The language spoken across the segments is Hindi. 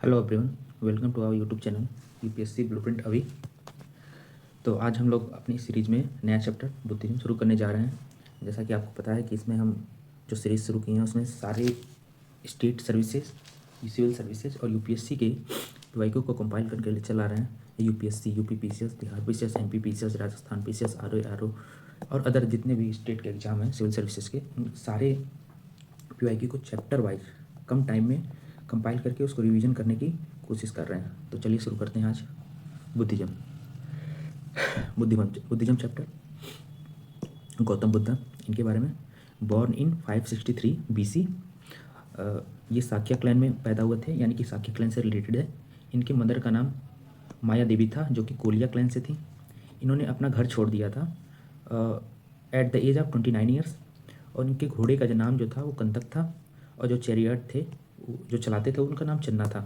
Hello everyone, welcome to our YouTube channel UPSC blueprint अभी। तो आज हम लोग अपनी सीरीज़ में नया चैप्टर बुद्धिज्म शुरू करने जा रहे हैं। जैसा कि आपको पता है कि इसमें हम जो सीरीज़ शुरू की हैं उसमें सारे स्टेट सर्विसेज, सिविल सर्विसेज और यूपीएससी के पीवाईक्यू को कंपाइल करके चला रहे हैं। UPSC, UP PCS, Bihar PCS, MP PCS, Rajasthan PCS, RO और अदर जितने भी स्टेट के एग्जाम हैं सिविल सर्विसेज के, उन सारे पीवाईक्यू को चैप्टर वाइज कम टाइम में कंपाइल करके उसको रिवीजन करने की कोशिश कर रहे हैं। तो चलिए शुरू करते हैं आज Buddhism Buddhism chapter. Gautam Buddha, इनके बारे में। Born in 563 BC. ये साक्य क्लैन में पैदा हुए थे, यानी कि साक्य क्लैन से रिलेटेड है। इनके मदर का नाम माया देवी था, जो कि कोलिया क्लैन से थी। इन्होंने अपना घर छोड़ दिया था at the age of 29 years. और इनके घोड़े का जो नाम जो था वो कंतक था, और जो चैरियट थे जो चलाते थे उनका नाम चन्ना था।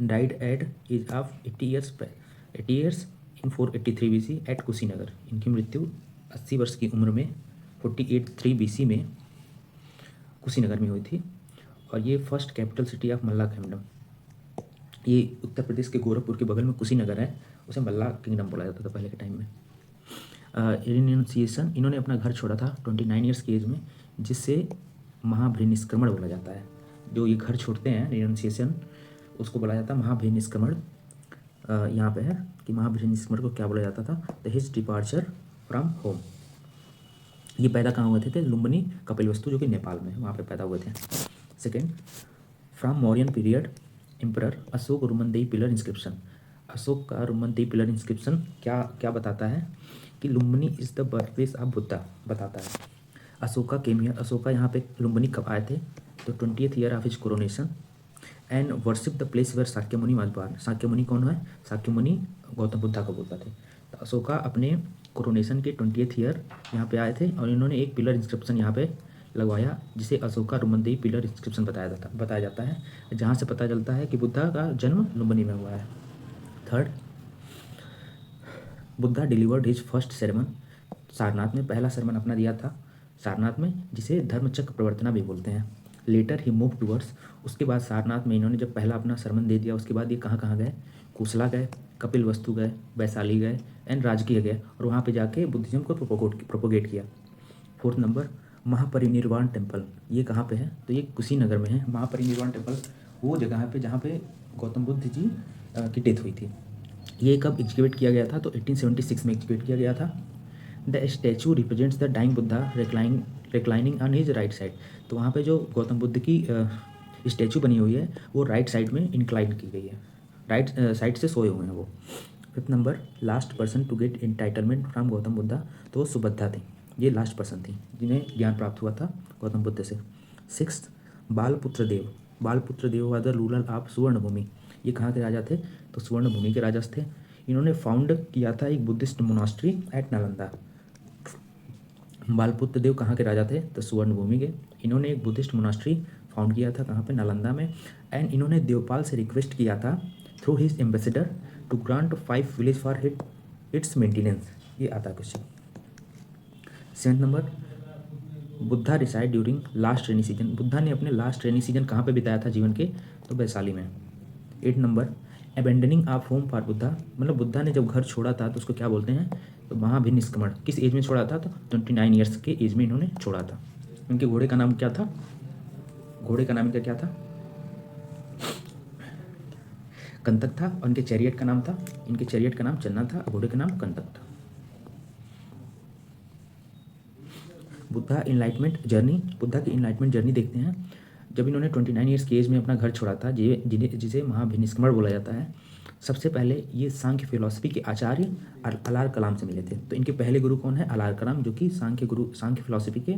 Died at age of 80 years in 483 BC at Kushinagar. इनकी मृत्यु 80 वर्ष की उम्र में 483 बीसी में कुशीनगर में हुई थी। और ये first capital city of Malla kingdom. ये उत्तर प्रदेश के गोरखपुर के बगल में कुशीनगर है, उसे मल्ला किंगडम बोला जाता था पहले के टाइम में। रिन्यूंसिएशन, इन्होंने अपना घर छोड़ा था 29 ईयर्स की एज में, जिससे महाभिनिष्क्रमण बोला जाता है। जो ये घर छोड़ते हैं रिन्यूंसिएशन, उसको बोला जाता है महाभिनिष्क्रमण। यहाँ पे है कि महाभिनिष्क्रमण को क्या बोला जाता था, the his departure from home. ये पैदा कहाँ हुए थे? लुम्बिनी कपिलवस्तु, जो कि नेपाल में, वहाँ पे पैदा हुए थे। Second, from Mauryan period emperor Ashok Rummindei pillar inscription. Ashok का रुमनदेई पिलर इंस्क्रिप्शन क्या क्या बताता है कि Lumbini is the birth place of Buddha बताता है। अशोका केम हियर, अशोका यहाँ पे लुम्बिनी कब आए थे? तो 20th year of his coronation and worship the place where Sakyamuni was born. Sakyamuni कौन है? साक्यमुनि गौतम बुद्धा को बोलता थे। तो अशोका अपने कोरोनेशन के 20th ईयर यहाँ पे आए थे, और इन्होंने एक पिलर इंस्क्रिप्शन यहाँ पे लगवाया, जिसे अशोका रुमनदेई पिलर इंस्क्रिप्शन बताया जाता है, जहाँ से पता चलता है कि बुद्धा का जन्म लुम्बिनी में हुआ है। Third, Buddha delivered his first sermon Sarnath में। पहला sermon अपना दिया था सारनाथ में, जिसे धर्मचक्र प्रवर्तना भी बोलते हैं। लेटर ही मूव टूवर्ड्स, उसके बाद सारनाथ में इन्होंने जब पहला अपना sermon दे दिया, उसके बाद ये कहाँ कहाँ गए? कुशला गए, कपिल वस्तु गए, वैशाली गए एंड राजगीर गए, और वहाँ पे जाके बुद्धिज्म को प्रोपोगेट किया। फोर्थ नंबर, महापरिनिर्वाण टेम्पल, ये कहाँ पे है? तो ये कुशीनगर में है। महापरिनिर्वाण टेम्पल वो जगह है पे जहाँ पे गौतम बुद्ध जी की डेथ हुई थी। ये कब एग्जीक्यूट किया गया था? तो 1876 में एग्जीक्यूट किया गया था। The statue represents the dying Buddha reclining on his right side. तो वहाँ पे जो गौतम बुद्ध की स्टैचू बनी हुई है वो राइट साइड में इंक्लाइन की गई है, राइट साइड से सोए हुए हैं वो। Fifth number, last person to get entitlement from Gautam Buddha, तो वो सुभद्रा थी। ये लास्ट पर्सन थी जिन्हें ज्ञान प्राप्त हुआ था गौतम बुद्ध से। Sixth, Balaputra Dev. Balaputra Dev was the ruler of Suvarnabhumi. ये कहाँ के राजा थे? तो सुवर्णभूमि के राजा थे। इन्होंने फाउंड किया था एक बुद्धिस्ट मोनास्ट्री एट नालंदा। बालपुत्र देव कहाँ के राजा थे? तो सुवर्णभूमि के। इन्होंने एक बुद्धिस्ट मोनास्ट्री फाउंड किया था, कहाँ पे? नालंदा में। एंड इन्होंने देवपाल से रिक्वेस्ट किया था through his ambassador to grant 5 village for its maintenance. ये आता question. Seventh number, Buddha reside during last rainy season. Buddha ने अपने लास्ट रेनी सीजन कहाँ पे बिताया था जीवन के? तो वैशाली में। 8 number, abandoning of home for Buddha, मतलब बुद्धा ने जब घर छोड़ा था तो उसको क्या बोलते हैं? तो महाभिनिष्क्रमण। किस एज में छोड़ा था? तो 29 ईयर्स के एज में इन्होंने छोड़ा था। इनके घोड़े का नाम क्या था? घोड़े का नाम इनका क्या था? कंतक था। और इनके चैरियट का नाम था, इनके चैरियट का नाम चन्ना था, घोड़े का नाम कंतक था। बुद्धा इनलाइटमेंट जर्नी, बुद्धा की इनलाइटमेंट जर्नी देखते हैं। जब इन्होंने 29 ईयर्स की एज में अपना घर छोड़ा था, जिसे महाभिनिष्क्रमण बोला जाता है, सबसे पहले ये सांख्य फिलॉसफी के आचार्य अलार कलाम से मिले थे। तो इनके पहले गुरु कौन है? अलार कलाम, जो कि सांख्य फिलॉसफी के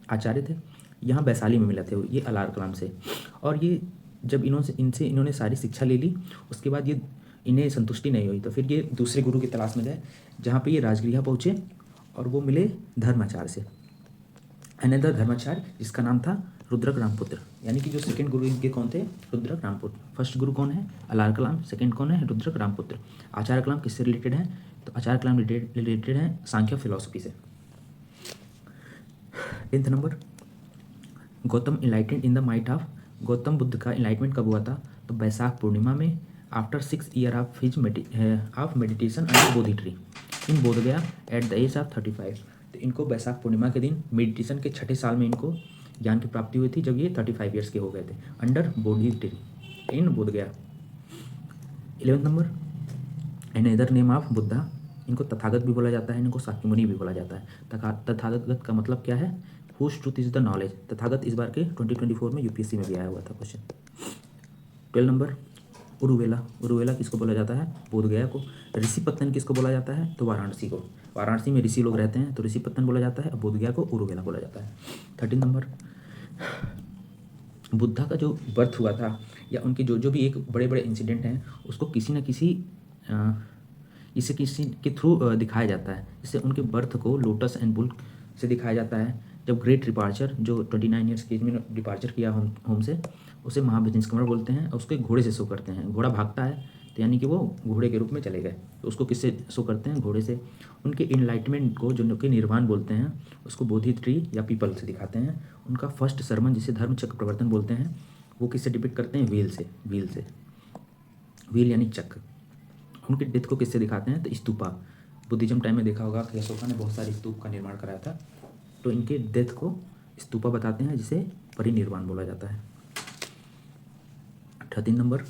आचार्य थे। यहाँ वैशाली में मिले थे ये अलार कलाम से। और ये जब इन्होंने सारी शिक्षा ले ली, उसके बाद ये इन्हें संतुष्टि नहीं हुई, तो फिर ये दूसरे गुरु की तलाश में गए, जहाँ पे ये राजगृह पहुँचे और वो मिले धर्माचार्य से। अनदर धर्माचार्य, जिसका नाम था रुद्रक रामपुत्र। यानी कि जो सेकंड गुरु इनके कौन थे? रुद्रक रामपुत्र। फर्स्ट गुरु कौन है? अलार कलाम। सेकंड कौन है? रुद्रक रामपुत्र। आचार्य कलाम किससे रिलेटेड है? तो आचार्य कलाम रिलेटेड है सांख्य फिलॉसफी से। 10th number, Gautam enlightened in the might of Gautam Buddh का इनलाइटमेंट कब हुआ था? तो बैसाख पूर्णिमा में, after 6 year of his of meditation under Bodhi tree in Bodhgaya at the age of 35। तो इनको बैसाख पूर्णिमा के दिन मेडिटेशन के 6ठे साल में इनको ज्ञान की प्राप्ति हुई थी, जब ये 35 ईयर्स के हो गए थे, under Bodhi tree in Bodhgaya. 11 number, an other name of Buddha, इनको तथागत भी बोला जाता है, इनको शाक्यमुनि भी बोला जाता है। तथागत का मतलब क्या है? Whose truth is the knowledge. Tathagata इस बार के 2024 में यूपीएससी में भी आया हुआ था क्वेश्चन। 12 नंबर, उरुवेला। उरुवेला किसको बोला जाता है? बोधगया को। ऋषिपत्तन किसको बोला जाता है? तो वाराणसी को। वाराणसी में ऋषि लोग रहते हैं तो ऋषिपत्तन बोला जाता है, और बोधगया को उरुवेला बोला जाता है। 13 नंबर, बुद्धा का जो बर्थ हुआ था या उनके जो जो भी एक बड़े बड़े इंसिडेंट हैं उसको किसी न किसी इसे किसी के थ्रू दिखाया जाता है। जैसे उनके बर्थ को लोटस एंड बुल से दिखाया जाता है। जब ग्रेट डिपार्चर, जो 29 ईयर्स की एज में डिपार्चर किया होम से, उसे महाविष्णुस्मरण बोलते हैं, और उसके घोड़े से शो करते हैं। घोड़ा भागता है तो यानी कि वो घोड़े के रूप में चले गए, तो उसको किससे शो करते हैं? घोड़े से। उनके इनलाइटमेंट को, जो कि निर्वाण बोलते हैं, उसको बोधि ट्री या पीपल से दिखाते हैं। उनका फर्स्ट सरमन, जिसे धर्म चक्र प्रवर्तन बोलते हैं, वो किससे डिपिक्ट करते हैं? व्हील से। व्हील यानी चक्र। उनके डेथ को किससे दिखाते हैं? तो स्तूपा। बुद्धिज्म टाइम में देखा होगा कि अशोका ने बहुत सारे स्तूप का निर्माण कराया था, तो इनके डेथ को स्तूपा बताते हैं, जिसे परिनिर्वाण बोला जाता है। 13 number,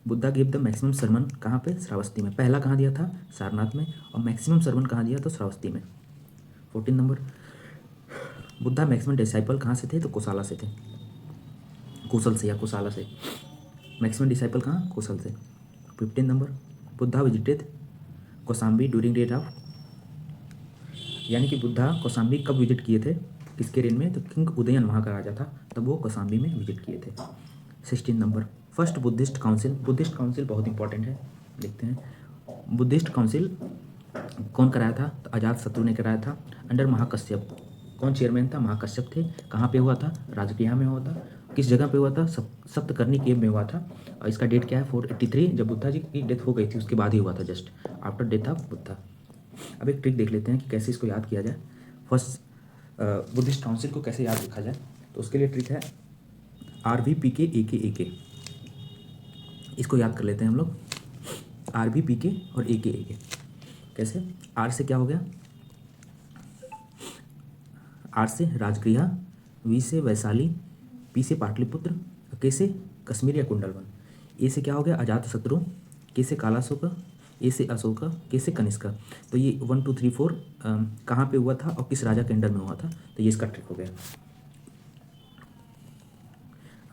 Buddha give the maximum sermon कहाँ पे? श्रावस्ती में। पहला कहाँ दिया था? सारनाथ में। और मैक्सिमम सरमन कहाँ दिया? तो श्रावस्ती में। 14 नंबर, बुद्धा मैक्सिमम डिसाइपल कहाँ से थे? तो कोसाला से थे, कौशल से या कोसाला से। मैक्सिमम डिसाइपल कहाँ? कौशल से। 15 number, Buddha visited Kausambi during date of, यानी कि बुद्धा कौसाम्बी कब विजिट किए थे? किसके रेन में? तो किंग उदयन वहाँ का राजा था, तब वो कौसाम्बी में विजिट किए थे। 16 number, first Buddhist council. Buddhist council बहुत इंपॉर्टेंट है, देखते हैं। बुद्धिस्ट काउंसिल कौन कराया था? तो अजातशत्रु ने कराया था, अंडर महाकश्यप। कौन चेयरमैन था? महाकश्यप थे। कहाँ पे हुआ था? राजगृह में हुआ था। किस जगह पे हुआ था? सप्तकर्णी केव में हुआ था। और इसका डेट क्या है? 483, जब बुद्धा जी की डेथ हो गई थी उसके बाद ही हुआ था, just after death of Buddha. अब एक ट्रिक देख लेते हैं कि कैसे इसको याद किया जाए। फर्स्ट बुद्धिस्ट काउंसिल को कैसे याद रखा जाए, तो उसके लिए ट्रिक है RVPK AK। इसको याद कर लेते हैं हम लोग, RVPK और AK। कैसे? आर से क्या हो गया? आर से राजगृह, वी से वैशाली, पी से पाटलिपुत्र, के से कश्मीर या कुंडलवन। ए से क्या हो गया? अजातशत्रु, के से कालाशोक, ए से अशोक, के से कनिष्क। तो ये 1 2 3 4 कहाँ पे हुआ था और किस राजा के अंडर में हुआ था, तो ये इसका ट्रिक हो गया।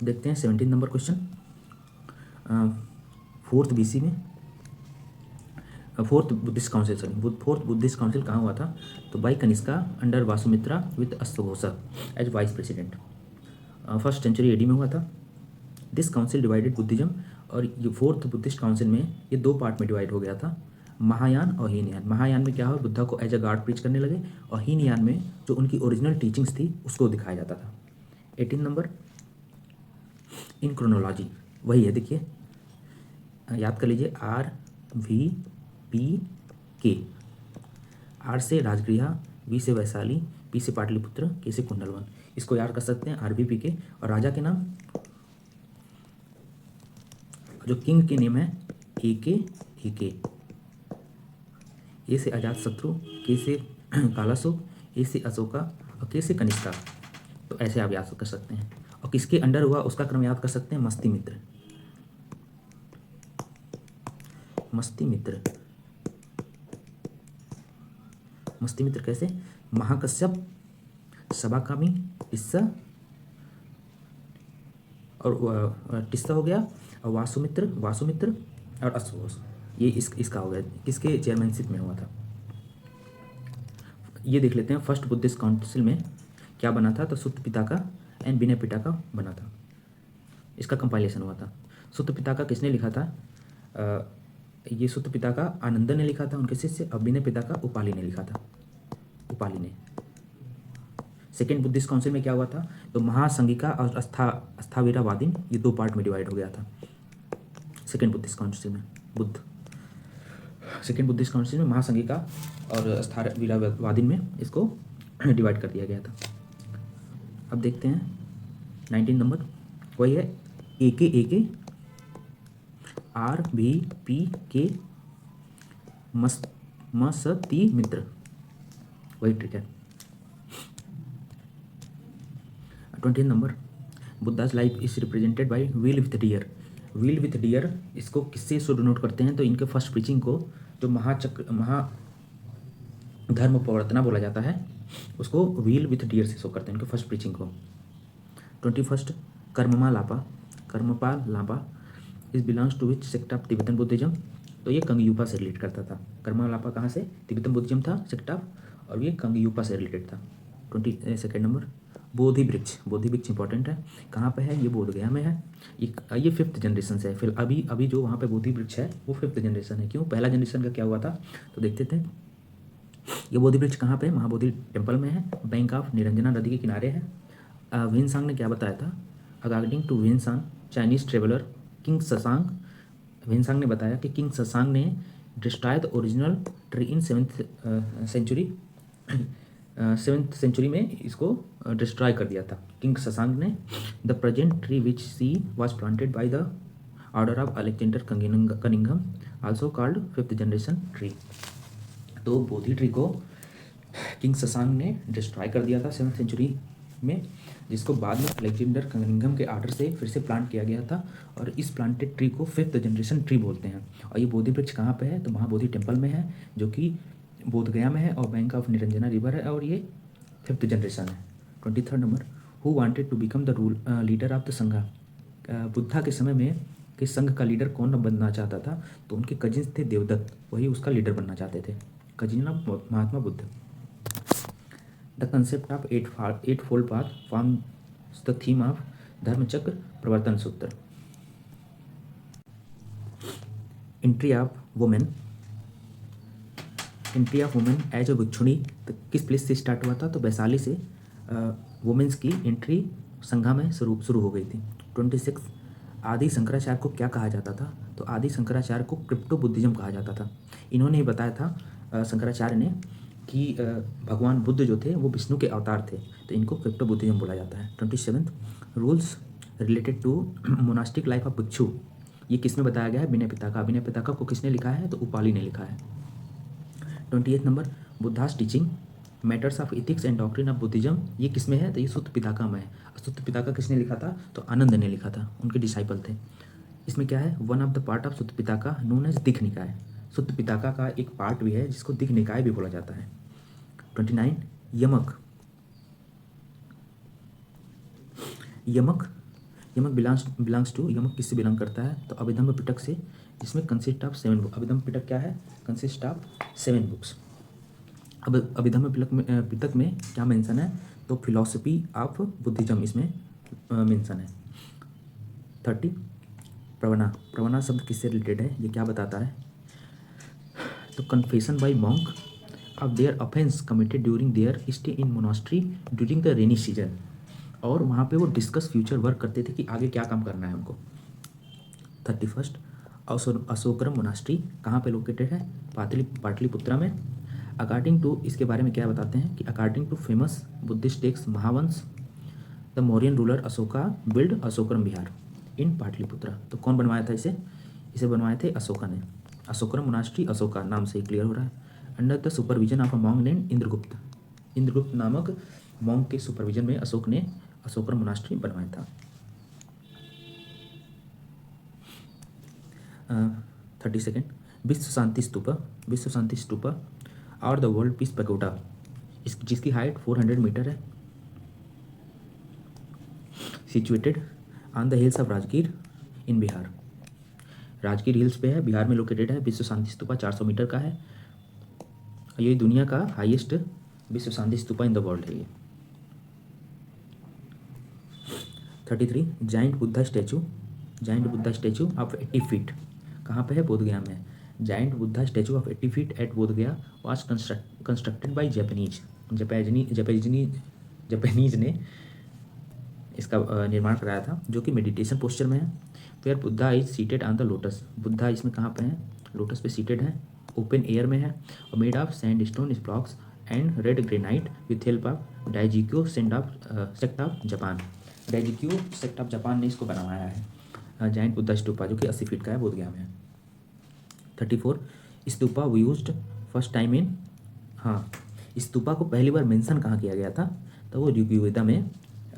देखते हैं 17 नंबर क्वेश्चन। 4th BC में, फोर्थ बुद्धिस्ट काउंसिल कहाँ हुआ था? तो by Kanishka under Vasumitra with अश्वघोषा as vice president. 1st century AD में हुआ था। दिस काउंसिल डिवाइडेड बुद्धिज्म, और ये 4th बुद्धिस्ट काउंसिल में ये 2 पार्ट में डिवाइड हो गया था, महायान और हीनयान। महायान में क्या हुआ? बुद्धा को एज अ गॉड प्रीच करने लगे, और हीनयान में जो उनकी ओरिजिनल टीचिंग्स थी उसको दिखाया जाता था। 18 नंबर, इन क्रोनोलॉजी वही है, देखिए याद कर लीजिए, RVPK। आर से राजगृह, वी से वैशाली, पी से पाटलिपुत्र, के से कुंडलवन। इसको याद कर सकते हैं RVPK। और राजा के नाम, जो किंग के नेम है AK। ए से अजातशत्रु, के से कालाशोक, ए से अशोका और के से कनिष्का। तो ऐसे आप याद कर सकते हैं। और किसके अंडर हुआ उसका क्रम याद कर सकते हैं, मस्तिमित्र। मस्तिमित्र कैसे? महाकश्यप, सबाकामी, टिस्सा और टिस्सा हो गया, और वासुमित्र और अश्वघोष, ये इसका हो गया। किसके चेयरमैनशिप में हुआ था? ये देख लेते हैं। फर्स्ट बुद्धिस्ट काउंसिल में क्या बना था? तो सुत्त पिताका एंड विनय पिटाका बना था, इसका कंपाइलेशन हुआ था। सुत्त पिताका किसने लिखा था? ये सुत्त पिताका आनंद ने लिखा था, उनके शिष्य। और विनय पिताका उपाली ने लिखा था, उपाली ने। सेकेंड बुद्धिस्ट काउंसिल में क्या हुआ था? तो महासंगिका और अस्थावीरावादीन, ये 2 पार्ट में डिवाइड हो गया था सेकेंड बुद्धिस्ट काउंसिल में। सेकेंड बुद्धिस्ट काउंसिल में महासंगिका और अस्थावीरावादीन में इसको डिवाइड कर दिया गया था। अब देखते हैं 19 नंबर, वही है ए के RVP मसती मित्र, वही ट्रिक है। 20 number, Buddha's life is represented by wheel with deer. Wheel with deer इसको किससे शो डिनोट करते हैं? तो इनके फर्स्ट प्रीचिंग को जो महाधर्म प्रवर्तना बोला जाता है उसको व्हील विथ डियर से शो करते हैं, इनके फर्स्ट प्रीचिंग को। 21, Karmapa Lama is belongs to which sect of Tibetan Buddhism. तो ये कंगयूपा से रिलेट करता था। कर्मपाल लापा कहाँ से? तिब्बतन बुद्धिज्म था सेक्ट ऑफ, और ये कंगयूपा से रिलेटेड था। 22 नंबर, बोधि वृक्ष इंपॉर्टेंट है। कहाँ पे है? ये बोध गया में है। ये 5th जनरेशन से है। फिर अभी जो वहाँ पे बोधि वृक्ष है वो 5th जनरेशन है। क्यों? पहला जनरेशन का क्या हुआ था तो देखते थे। ये बोधि वृक्ष कहाँ पे? महाबोधि टेम्पल में है, बैंक ऑफ निरंजना नदी के किनारे है। विनसांग ने क्या बताया था? According to Xuanzang Chinese traveller king Shashank, Xuanzang ने बताया कि किंग शशांक ने destroy the original tree in 7th century में इसको डिस्ट्रॉय कर दिया था किंग शशांक ने। The present tree which see was planted by the order of Alexander Cunningham also called 5th generation tree. तो बोधि ट्री को किंग शशांक ने डिस्ट्रॉय कर दिया था 7th सेंचुरी में, जिसको बाद में अलेक्जेंडर कनिंघम के आर्डर से फिर से प्लांट किया गया था, और इस प्लांटेड ट्री को 5th जनरेशन ट्री बोलते हैं। और ये बोधि वृक्ष कहाँ पे है? तो महाबोधि टेम्पल में है, जो कि बोध गया में है, और बैंक ऑफ निरंजना रिवर है, और ये 5th जनरेशन है। 23 number, who wanted to become the leader of the Sangha. Buddha के समय में कि संघ का लीडर कौन बनना चाहता था? तो उनके कजिन्स थे देवदत्त, वही उसका लीडर बनना चाहते थे, cousin of Mahatma Buddha. The concept of eightfold path forms the theme of Dharmachakra Pravartana Sutra. Entry of women as a bhikshuni तो किस प्लेस से स्टार्ट हुआ था? तो वैशाली से वुमेन्स की एंट्री संघा में शुरू हो गई थी। 26, आदि शंकराचार्य को क्या कहा जाता था? तो आदि शंकराचार्य को क्रिप्टो बुद्धिज्म कहा जाता था। इन्होंने बताया था शंकराचार्य ने कि भगवान बुद्ध जो थे वो विष्णु के अवतार थे, तो इनको क्रिप्टो बुद्धिज्म बोला जाता है। 27, rules related to monastic life of bhikshu, ये किसमें बताया गया है? विनय पिटका। विनय पिटका को किसने लिखा है? तो उपाली ने लिखा है। 28 number, Buddhas teaching matters of ethics and doctrine of Buddhism, ये किसमें है? तो ये सुत्त पिटका में है। सुत्त पिटका किसने लिखा था? तो आनंद ने लिखा था, उनके डिसाइपल थे। इसमें क्या है? One of the part of Sutta Pitaka known as Digha Nikaya. सुत्त पिटका का एक पार्ट भी है जिसको दिक् निकाय भी बोला जाता है। 29, यमक बिलोंग्स टू, यमक किससे बिलोंग करता है? तो अभिधम्म पिटक से, जिसमें कंसिस्ट ऑफ 7 बुक। अभिधम्म पिटक क्या है? Consist of 7 books. अब अभिधम्म पिटक में क्या मेंशन है? तो फिलॉसफी ऑफ बुद्धिज्म इसमें मेंशन है। 30, प्रवना शब्द किससे रिलेटेड है? ये क्या बताता है? तो confession by monk of their offence committed during their stay in monastery during the rainy season, और वहाँ पे वो डिस्कस फ्यूचर वर्क करते थे कि आगे क्या काम करना है उनको। 31, अशोकरम मोनास्ट्री कहाँ पे लोकेटेड है? पाटलिपुत्रा में। अकॉर्डिंग टू, इसके बारे में क्या बताते हैं कि according to famous Buddhist text Mahavamsa, the Mauryan ruler Ashoka build Ashokarama Vihara in Pataliputra. तो कौन बनवाया था इसे बनवाए थे अशोका ने। अशोकरम मोनास्ट्री अशोका नाम से ही क्लियर हो रहा है। Under the supervision of a monk named Indragupta नामक मॉन्क के सुपरविजन में अशोक ने अशोकरम मोनास्ट्री बनवाया था। 32, विश्व शांति स्तूपा और द वर्ल्ड पीस पैगोडा, जिसकी हाइट 400 मीटर है, situated on the hills of Rajgir in Bihar. Rajgir hills पे है, बिहार में लोकेटेड है। विश्व शांति स्तूपा 400 मीटर का है। ये दुनिया का highest Vishwa Shanti Stupa in the world है ये। 33, giant Buddha statue of 80 feet कहाँ पे है? बोध गया में। Giant Buddha statue of 80 feet at Bodh Gaya was constructed by Japanese ने इसका निर्माण कराया था, जो कि मेडिटेशन पोस्चर में है। Where Buddha is seated on the lotus, Buddha इसमें कहाँ पे है? लोटस पे सीटेड है, ओपन एयर में है, और made of sandstone blocks and red granite with help of Daijokyo sect of Japan. Daijokyo sect of Japan ने इसको बनवाया है। जैंट बुद्धा स्तूपा जो कि 80 फीट का है, बोधगया में है। 34 stupa used first time in, हाँ स्तूपा को पहली बार मेंशन कहाँ किया गया था, तो वो ऋग्वेदा में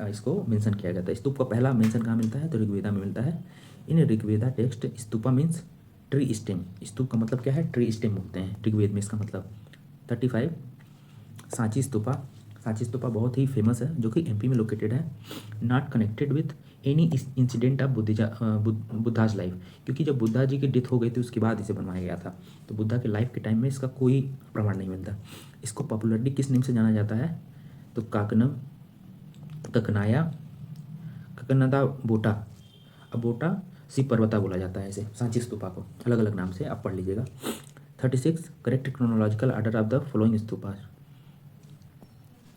इसको मेंशन किया गया था। स्तूप का पहला मेंशन कहाँ मिलता है, तो ऋग्वेदा में मिलता है। In Rigveda text stupa means tree stem. Stupa का मतलब क्या है, ट्री स्टेम बोलते हैं ऋग्वेद में इसका मतलब। 35 सांची स्तूपा। सांची स्तूपा बहुत ही फेमस है, जो कि एमपी में लोकेटेड है। Not connected with any incident of Buddha's life, क्योंकि जब बुद्धा जी की डेथ हो गई थी उसके बाद इसे बनवाया गया था, तो बुद्धा के लाइफ के टाइम में इसका कोई प्रमाण नहीं मिलता। इसको पॉपुलरली किस नेम से जाना जाता है, तो काकनम, ककनाया, ककनदा बोटा, अबोटा शिव पर्वता बोला जाता है इसे। सांची स्तूपा को अलग अलग नाम से आप पढ़ लीजिएगा। 36 correct chronological order of the following stupa.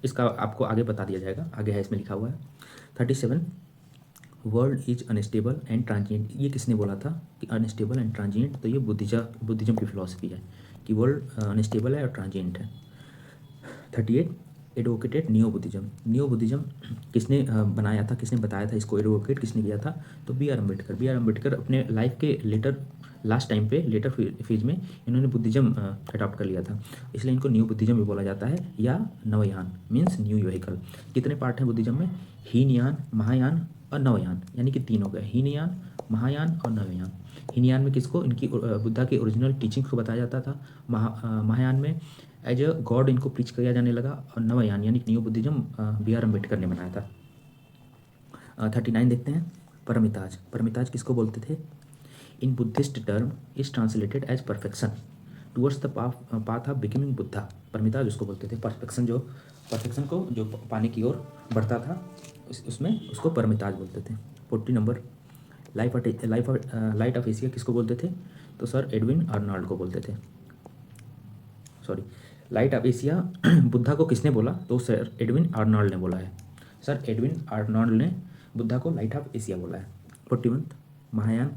इसका आपको आगे बता दिया जाएगा, आगे है इसमें लिखा हुआ है। 37 world is unstable and transient. ये किसने बोला था कि अनस्टेबल एंड ट्रांजिएंट, तो ये बुद्धिज्म की फिलॉसफी है कि वर्ल्ड अनस्टेबल है और ट्रांजिएंट है। 38 advocated neo Buddhism. Neo Buddhism किसने बनाया था, किसने बताया था इसको, एडवोकेट किसने किया था, तो B R Ambedkar. B R Ambedkar अपने लाइफ के लास्ट टाइम पे लेटर फेज में इन्होंने बुद्धिज्म अडॉप्ट कर लिया था, इसलिए इनको न्यू बुद्धिज्म भी बोला जाता है, या नवयान मीन्स न्यू व्हीकल। कितने पार्ट हैं बुद्धिज्म में, हीनयान, महायान और नवयान, यानी कि 3 हो गए, हीनयान, महायान और नवयान। हीनयान में किसको, इनकी बुद्धा की ओरिजिनल टीचिंग्स को बताया जाता था। महायान में एज अ गॉड इनको प्रीच किया जाने लगा, और नवयान यानी new Buddhism B R Ambedkar ने बनाया था। 39 देखते हैं, परमिताज। परमिताज किसको बोलते थे, इन Buddhist term is translated as perfection towards the path of becoming Buddha. Paramitas उसको बोलते थे, परफेक्शन को जो पाने की ओर बढ़ता था उसमें उसको परमिताज बोलते थे। 40 नंबर, लाइट ऑफ एशिया किसको बोलते थे, तो सर एडविन आर्नल्ड को बोलते थे। Sorry, light of Asia Buddha को किसने बोला, तो सर एडविन आर्नल्ड ने बोला है। सर एडविन आर्नल्ड ने बुद्धा को लाइट ऑफ एशिया बोला है। 41 महायान।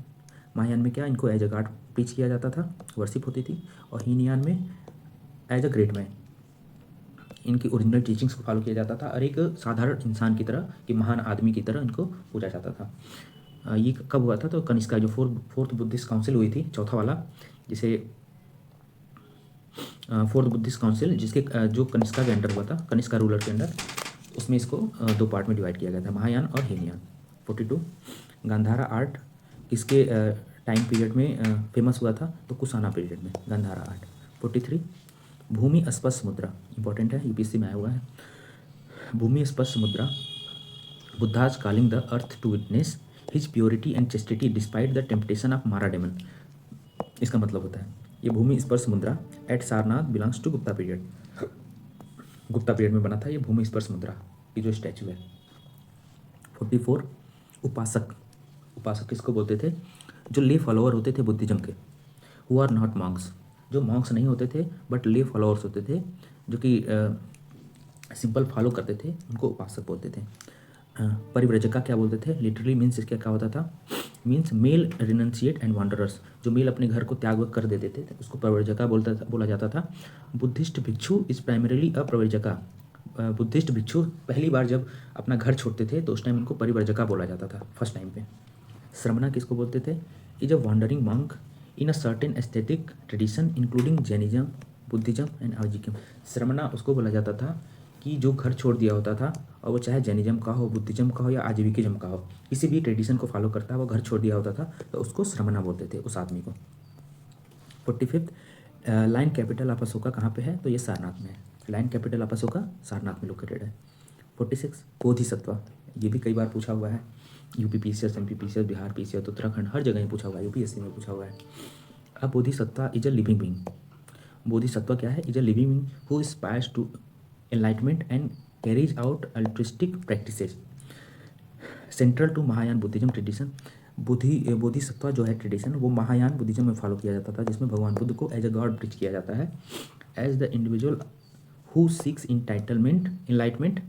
महायान में क्या, इनको एज अ गॉड प्रीच किया जाता था, वर्शिप होती थी। और हीनयान में एज अ ग्रेट मैन, इनकी ओरिजिनल टीचिंग्स को फॉलो किया जाता था, और एक साधारण इंसान की तरह, कि महान आदमी की तरह इनको पूजा जाता था। ये कब हुआ था, तो कनिष्का जो फोर्थ बुद्धिस्ट काउंसिल हुई थी, चौथा वाला, जिसे फोर्थ बुद्धिस्ट काउंसिल, जिसके जो कनिष्का के अंडर हुआ था, कनिष्का रूलर के अंडर, उसमें इसको 2 पार्ट में डिवाइड किया गया था, महायान और हीनयान। 42 गांधारा आर्ट किसके टाइम पीरियड में फेमस हुआ था, तो कुशाना पीरियड में गांधारा आर्ट। 43 भूमि स्पर्श मुद्रा, इंपॉर्टेंट है, यूपीएससी में आया हुआ है। Bhumi Sparsha Mudra, Buddha's calling the earth to witness his purity and chastity despite the temptation of Mara demon. इसका मतलब होता है, ये Bhumi Sparsha Mudra at Sarnath belongs to Gupta period. Gupta period में बना था ये भूमि स्पर्श मुद्रा की जो स्टैचू है। 44 उपासक। उपासक किसको बोलते थे, जो ले फॉलोअर होते थे बुद्धिज्म के, हु आर नॉट मॉन्क्स, जो मॉन्क्स नहीं होते थे बट ले फॉलोअर्स होते थे, जो कि सिंपल फॉलो करते थे, उनको उपासक बोलते थे। परिव्रजका क्या बोलते थे, लिटरली मीन्स इसका क्या होता था, मीन्स मेल रिनंसिएट एंड वांडरर्स, जो मेल अपने घर को त्याग कर देते थे उसको प्रव्रजका बोला जाता था। बुद्धिस्ट भिक्षु इज प्राइमरीली अ प्रव्रजका। बुद्धिस्ट भिक्षु पहली बार जब अपना घर छोड़ते थे तो उस टाइम उनको परिव्रजका बोला जाता था फर्स्ट टाइम पे। श्रमणा किसको बोलते थे, is a wandering monk in a certain aesthetic tradition including Jainism, Buddhism and Ajivikism. Shramana उसको बोला जाता था कि जो घर छोड़ दिया होता था, और वो चाहे जैनिज्म का हो, बुद्धिज्म का हो या आजीविकिज्म का हो, किसी भी ट्रेडिशन को फॉलो करता है, वो घर छोड़ दिया होता था, तो उसको श्रमणा बोलते थे उस आदमी को। 45 लाइन कैपिटल ऑफ अशोका कहाँ पे है, तो ये सारनाथ में है। Line capital of Ashoka Sarnath में लोकेटेड है। 46 बोधिसत्व, ये भी कई बार पूछा हुआ है, UP PCS, MP PCS, Bihar PCS, Uttarakhand, हर जगह पूछा हुआ है, यूपीएससी में पूछा हुआ है। अब Bodhisattva is a living being. Bodhisattva क्या है, is a living being who aspires to enlightenment and carries out altruistic practices central to Mahayana Buddhism tradition. Bodhisattva जो है ट्रेडिशन, वो महायान बुद्धिज्म में फॉलो किया जाता था, जिसमें भगवान बुद्ध को एज अ गॉड प्रीच किया जाता है, as the individual who seeks enlightenment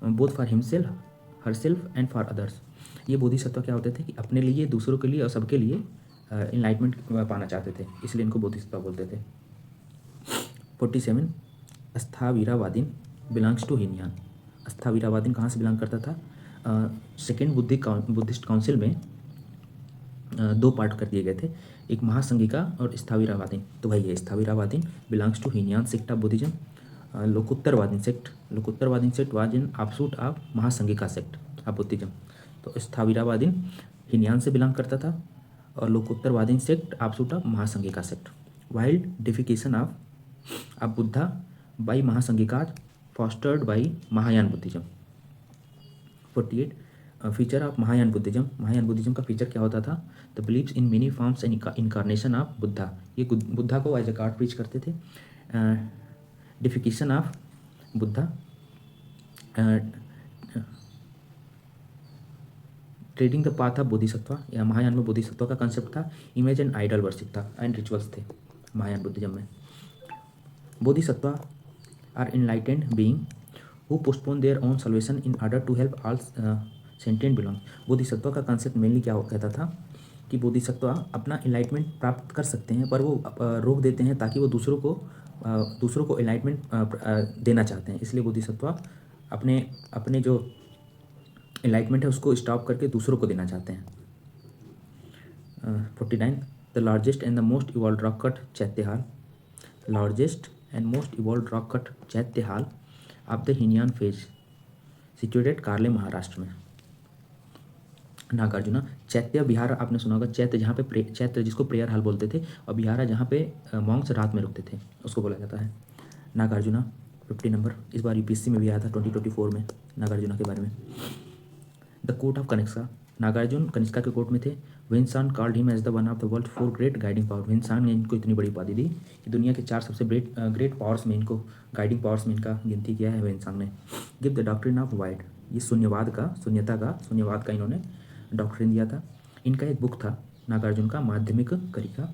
both for himself, herself and for others. ये बोधिसत्व क्या होते थे कि अपने लिए, दूसरों के लिए और सबके लिए इनलाइटमेंट पाना चाहते थे, इसलिए इनको बोधिसत्व बोलते थे। 47 स्थावीरावादीन बिलोंग्स टू हीनयान। स्थावीरावादीन कहाँ से बिलोंग करता था, सेकेंड बुद्धिस्ट काउंसिल में दो पार्ट कर दिए गए थे, एक महासंघिका और स्थाविरावादीन। तो वही है, Sthaviravadin belongs to Hinayana sect of Buddhism. Lokottaravadin sect was in offshoot of Mahasanghika sect of Buddhism. तो स्थाविरावादीन हीनयान से बिलोंग करता था और Lokottaravadin sect offshoot of Mahasanghika sect. Wild deification of Buddha by Mahasanghika fostered by Mahayana Buddhism. 48 feature of Mahayana Buddhism का फीचर क्या होता था? The believes in many forms and incarnation of Buddha. ये बुद्धा को एज ए गॉड प्रीच करते थे। Deification of Buddha, treading the path of Bodhisattva, या महायान में बोधिसत्व का कंसेप्ट था। इमेज एंड आइडल वर्शिप था एंड रिचुअल्स थे महायान बुद्धिज्म में। Bodhisattva are enlightened being who postpone their own salvation in order to help all sentient belong. Bodhisattva का कंसेप्ट मेनली क्या कहता था कि बोधिसत्व अपना इनलाइटमेंट प्राप्त कर सकते हैं, पर वो रोक देते हैं ताकि वो दूसरों को इनलाइटमेंट देना चाहते हैं। इसलिए बोधिसत्व अपने जो इनलाइटमेंट है उसको स्टॉप करके दूसरों को देना चाहते हैं। 49 the largest and the most evolve rock cut chaitya hall of the Hinayana phase situated Karle Maharashtra में। नागार्जुना चैत्य विहार आपने सुना होगा, चैत्य जिसको प्रेयर हॉल बोलते थे, और विहारा जहाँ पे मॉन्क्स रात में रुकते थे उसको बोला जाता है। नागार्जुना 50 नंबर, इस बार यूपीएससी में भी आया था 2024 में नागार्जुना के बारे में। The court of Kanishka, Nagarjun Kanishka के कोर्ट में थे। Xuanzang called him as the one of the world 4 great guiding power. Xuanzang ने इनको इतनी बड़ी उपाधि दी कि दुनिया के 4 सबसे ग्रेट पावर्स में इनको, गाइडिंग पावर्स में इनका गिनती किया है विंसान ने। Give the doctrine of wide, ये शून्यवाद का इन्होंने डॉक्ट्रिन दिया था। इनका एक बुक था नागार्जुन का, Madhyamika Karika.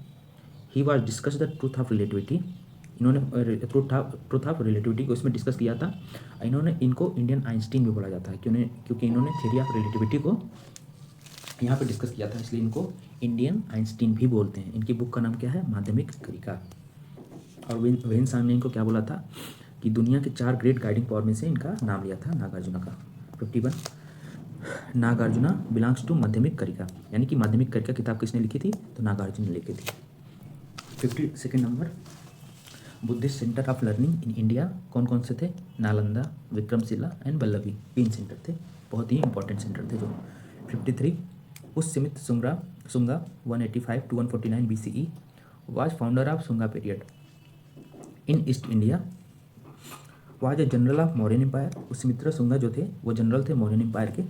He was discuss the truth of relativity, इन्होंने ट्रूथ ऑफ रिलेटिविटी को इसमें डिस्कस किया था। इन्होंने इनको इंडियन आइंस्टीन भी बोला जाता है क्योंकि इन्होंने थ्योरी ऑफ रिलेटिविटी को यहाँ पे डिस्कस किया था, इसलिए इनको इंडियन आइंस्टीन भी बोलते हैं। इनकी बुक का नाम क्या है? माध्यमिक करिका। और विंसान ने इनको क्या बोला था कि दुनिया के 4 ग्रेट गाइडिंग पावर में से इनका नाम लिया था नागार्जुना का। 51 नागार्जुना बिलोंग्स टू माध्यमिक करिका, यानी कि माध्यमिक करिका किताब किसने लिखी थी? तो नागार्जुन ने लिखी थी। 52 number, Buddhist centre of learning in India कौन कौन से थे? नालंदा, विक्रमशिला एंड वल्लभी, 3 सेंटर थे, बहुत ही इंपॉर्टेंट सेंटर थे जो। 53 Pushyamitra Sunga 185 to 149 BCE was founder of Sunga period in east India, was a general of Mauryan empire. Pushyamitra Sunga जो थे वो जनरल थे मौर्यन एम्पायर के,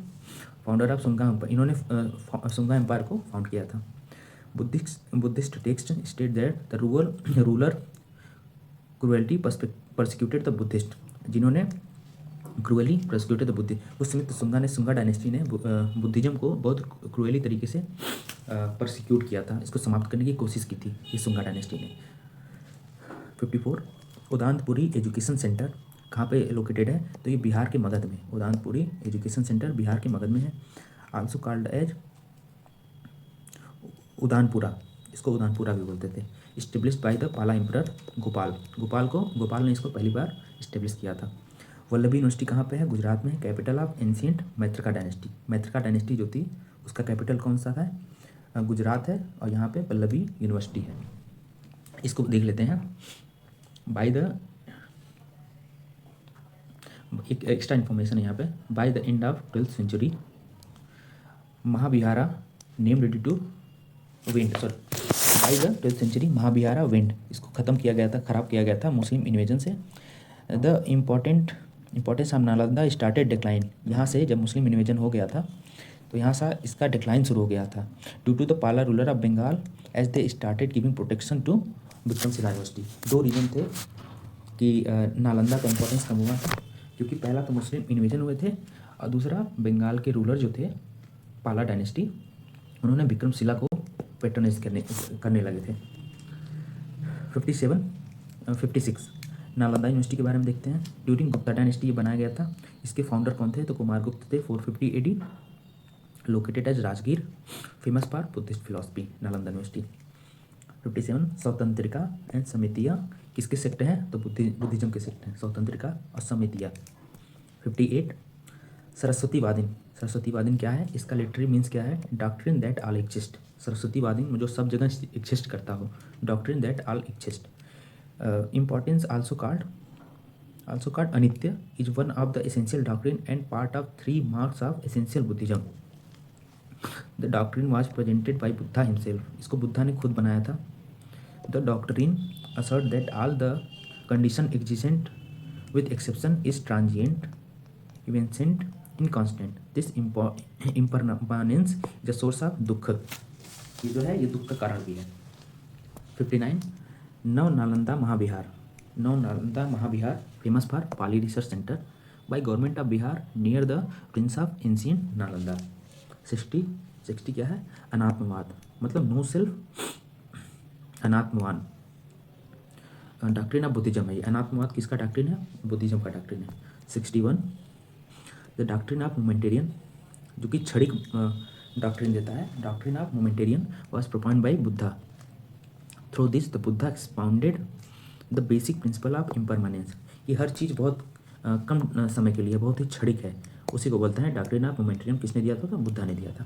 फाउंडर ऑफ सुंगा एम्पायर, इन्होंने सुंगा एम्पायर को फाउंड किया था। Buddhist text state that the ruler cruelty persecuted the Buddhist, जिन्होंने क्रुएली प्रोसिक्यूटेड द बुद्धि। पुष्यमित्र सुंगा ने, सुंगा डायनेस्टी ने बुद्धिज्म को बहुत क्रुएली तरीके से परसिक्यूट किया था, इसको समाप्त करने की कोशिश की थी ये सुंगा डायनेस्टी ने। 54 उदानपुरी एजुकेशन सेंटर कहाँ पे लोकेटेड है? तो ये बिहार के मगध में, उदानपुरी एजुकेशन सेंटर बिहार के मगध में है। आल्सो कॉल्ड एज उदानपुरा, इसको उदानपुरा भी बोलते थे। इस्टेब्लिश्ड बाय द पाला एम्परर गोपाल ने इसको पहली बार इस्टेब्लिश किया था। वल्लभी यूनिवर्सिटी कहाँ पे है? गुजरात में। कैपिटल ऑफ एंशियंट मैत्रका डायनेस्टी जो थी उसका कैपिटल कौन सा है? गुजरात है, और यहाँ पे वल्लभी यूनिवर्सिटी है। इसको देख लेते हैं। बाय द एक एक्स्ट्रा इन्फॉर्मेशन है यहाँ पे, by the end of 12th century Mahavihara named due to wind, by the 12th century Mahavihara wind, इसको ख़त्म किया गया था, ख़राब किया गया था मुस्लिम इन्वेजन से। The importance of Nalanda started decline, यहाँ से जब मुस्लिम इन्वेजन हो गया था तो यहाँ से इसका डिक्लाइन शुरू हो गया था। Due to the Pala ruler of Bengal as they started giving protection to Vikramshila university. 2 reason थे कि नालंदा का इम्पोर्टेंस कम हुआ था, क्योंकि पहला तो मुस्लिम इन्वेजन हुए थे, और दूसरा बंगाल के रूलर जो थे पाला डायनेस्टी, उन्होंने विक्रमशिला को पैट्रोनाइज करने लगे थे। 56 नालंदा यूनिवर्सिटी के बारे में देखते हैं। ड्यूरिंग गुप्ता डायनेस्टी ये बनाया गया था। इसके फाउंडर कौन थे? तो कुमारगुप्त थे। 450 AD, located as Rajgir, famous for Buddhist philosophy Nalanda university. 57 Svatantrika and Sammitiya किसके सेक्ट हैं? तो बुद्धिज्म के सेक्ट हैं, स्वतंत्रिका और समितिया। 58 सरस्वतीवादिन, सरस्वतीवादिन क्या है, इसका लिटरेरी मीन्स क्या है, डॉक्ट्रिन दैट ऑल एग्जिस्ट। सरस्वतीवादिन जो सब जगह एग्जिस्ट करता हो, doctrine that all exist. Importance also called अनित्य is one of the essential doctrine and part of 3 marks of essential Buddhism. The doctrine was presented by Buddha himself. इसको बुद्धा ने खुद बनाया था। The doctrine assert that all the condition existent with exception is transient, evanescent, inconstant. This impermanence is a source of दुख। ये जो है ये दुख का कारण भी है। 59 नव Nalanda Mahavihara, Nava Nalanda Mahavihara famous for Pali research centre by government of Bihar near the prince of ancient Nalanda. 60 क्या है, अनात्मवाद, मतलब no self, Anatmavad doctrine of Buddhism है। अनात्मवाद किसका डॉक्ट्रिन है, बुद्धिज्म का डॉक्ट्रिन है। 61 द डॉक्ट्रिन ऑफ मोमेंटेरियन, जो कि क्षणिक डॉक्ट्रिन देता है। Doctrine of momentarian was propounded by Buddha. Through this the Buddha expounded the basic principle of impermanence. ये हर चीज़ बहुत कम समय के लिए बहुत ही क्षणिक है, उसी को बोलते हैं डॉक्ट्रिन ऑफ मोमेंटेरियम। किसने दिया था, तो बुद्धा ने दिया था।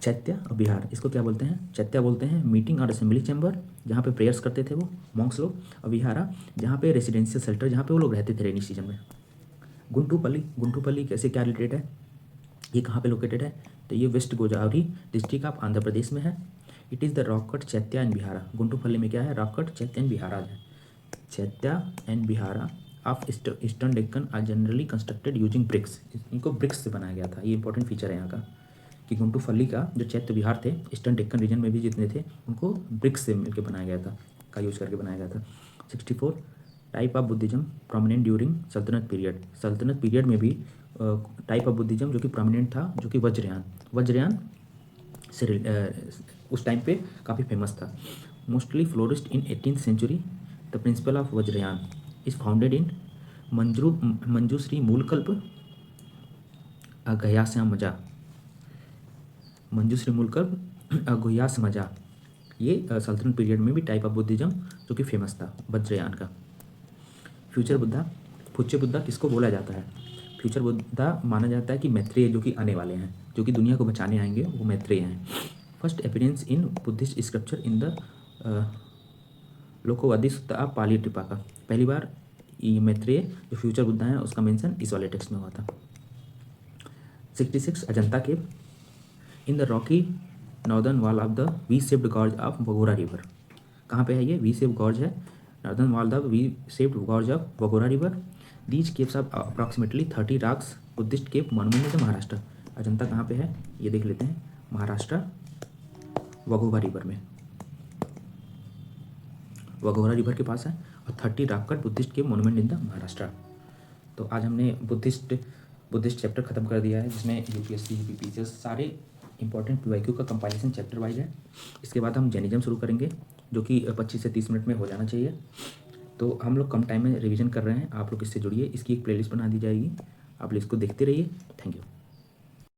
चैत्य और विहार, इसको क्या बोलते हैं, चैत्य बोलते हैं मीटिंग और असेंबली चैम्बर, जहाँ पे प्रेयर्स करते थे वो मॉन्क्स लोग, और विहारा जहाँ पे रेसिडेंशियल शेल्टर, जहाँ पे वो लोग रहते थे रेनी सीजन में। गुंटूपल्ली, गुंटूपल्ली कैसे क्या रिलेटेड है, ये कहाँ पे लोकेटेड है, तो ये west Godavari district of Andhra Pradesh में है। It is the rock cut chaitya and vihara. Guntupalli में क्या है, rock cut chaitya and vihara है। Chaitya and vihara of eastern Deccan are generally constructed using bricks. इनको ब्रिक्स से बनाया गया था, ये इंपॉर्टेंट फीचर है यहाँ का, कि गुंटूपल्ली का जो चैत्य विहार थे ईस्टर्न डेक्कन रीजन में भी जितने थे उनको ब्रिक्स से मिलकर बनाया गया था, का यूज़ करके बनाया गया था। 64 type of Buddhism prominent during सल्तनत पीरियड। सल्तनत पीरियड में भी टाइप ऑफ बुद्धिज्म जो कि प्रोमिनेंट था, जो कि वज्रयान, वज्रयान से उस टाइम पे काफ़ी फेमस था। Mostly flourished in 18th century. The principle of Vajrayana is founded in Manjushri Mulakalpa Guhyasamaja, Manjushri Mulakalpa Guhyasamaja. ये सल्तनत पीरियड में भी टाइप ऑफ बुद्धिज्म जो कि फेमस था, वज्रयान का। फ्यूचर बुद्धा, फ्यूचर बुद्धा किसको बोला जाता है, फ्यूचर बुद्धा माना जाता है कि मैत्रेय जो कि आने वाले हैं, जो कि दुनिया को बचाने आएंगे, वो मैत्रेय हैं। First appearance in Buddhist scripture in the Lokovadi Sutta of Pali Tripitaka. पहली बार ये मैत्रेय जो फ्यूचर बुद्धा है उसका मेंशन इस वाले टेक्स्ट में हुआ था। 66 Ajanta cave in the rocky northern wall of the V shaped gorge of Waghora river. कहाँ पे है ये, वी शेप्ड गॉर्ज है, northern wall of V shaped gorge of Waghora river. These caves of approximately 30 rocks Buddhist cave monument in Maharashtra. Ajanta कहाँ पे है ये देख लेते हैं, महाराष्ट्र वघोरा रिवर में, वघोरा रिवर के पास है, और 30 rock cut Buddhist cave monument in the Maharashtra. तो आज हमने बुद्धिस्ट चैप्टर खत्म कर दिया है, जिसमें यूपीएससी यूपीपीसीएस सारे इंपॉर्टेंट पीवाईक्यू का कंपाइलेशन चैप्टर वाइज है। इसके बाद हम जैनिज्म शुरू करेंगे, जो कि 25 से 30 मिनट में हो जाना चाहिए। तो हम लोग कम टाइम में रिवीजन कर रहे हैं, आप लोग इससे जुड़िए, इसकी एक प्लेलिस्ट बना दी जाएगी, आप इसको देखते रहिए। Thank you.